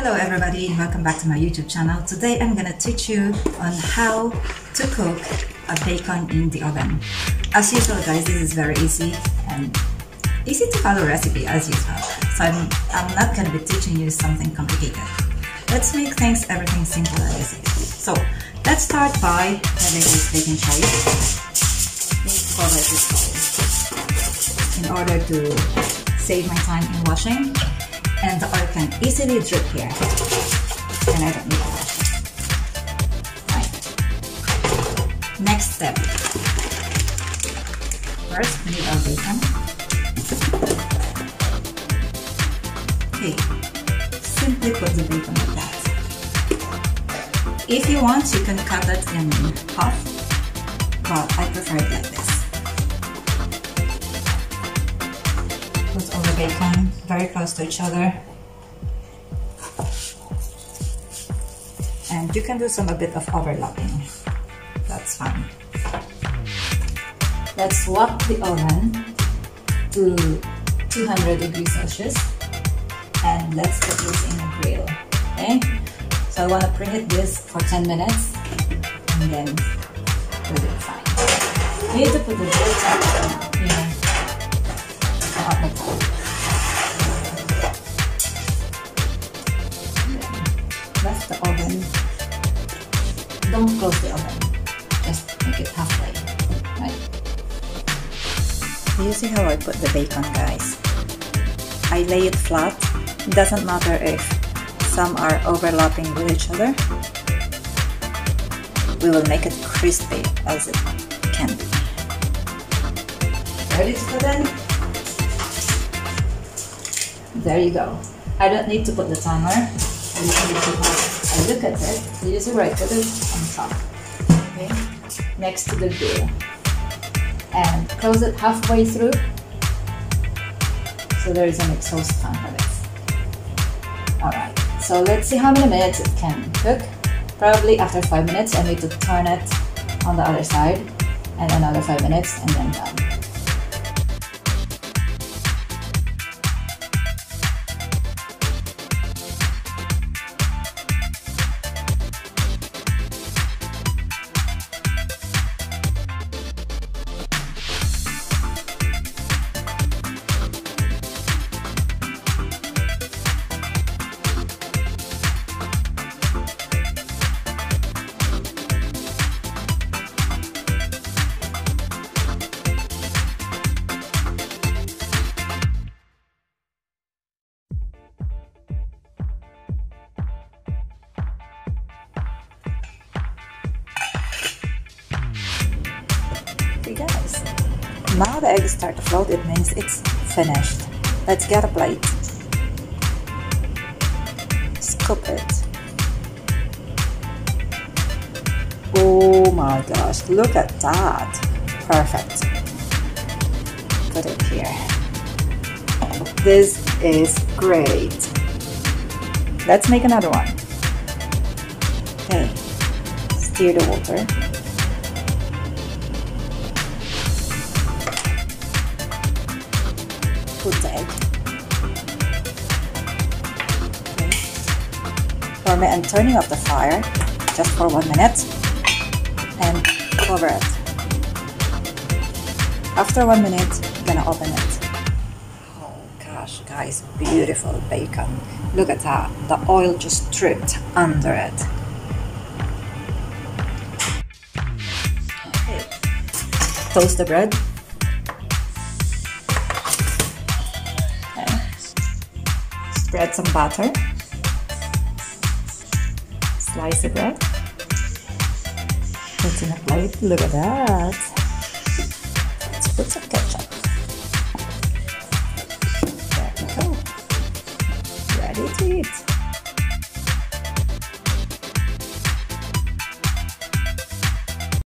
Hello everybody, welcome back to my YouTube channel. Today I'm gonna teach you on how to cook a bacon in the oven. As usual guys, this is very easy and easy to follow recipe as usual. So I'm not gonna be teaching you something complicated. Let's make everything simple and easy. So let's start by having this bacon tray. Need to cover this bowl in order to save my time in washing. And the oil can easily drip here, and I don't need to wash it. Right. Next step. First, we need our bacon. Okay, simply put the bacon like that. If you want, you can cut it in half, but I prefer it like this. Put all the bacon very close to each other, and you can do a bit of overlapping. That's fine. Let's swap the oven to 200 degrees Celsius and let's put this in a grill. Okay, so I want to preheat this for 10 minutes and then put it fine. You need to put the grill temperature here. Rest the oven. Don't close the oven. Just make it halfway. Right? You see how I put the bacon, guys? I lay it flat. It doesn't matter if some are overlapping with each other. We will make it crispy as it can be. Ready to put in? There you go. I don't need to put the timer. I just need to look at it. So use the right, put it on top. Okay, next to the grill. And close it halfway through. So there is an exhaust fan for this. Alright, so let's see how many minutes it can cook. Probably after 5 minutes, I need to turn it on the other side. And another 5 minutes and then done. Guys, now the eggs start to float, it means it's finished. Let's get a plate. Scoop it. Oh my gosh, look at that. Perfect. Put it here. This is great. Let's make another one. Okay, stir the water. Put the egg. Okay. Pour it and turning off the fire just for 1 minute and cover it. After 1 minute, I'm gonna open it. Oh gosh, guys, beautiful bacon. Look at that. The oil just dripped under it. Okay. Toast the bread. Spread some butter, slice the bread, put in a plate. Look at that. Let's put some ketchup. There we go. Ready to eat.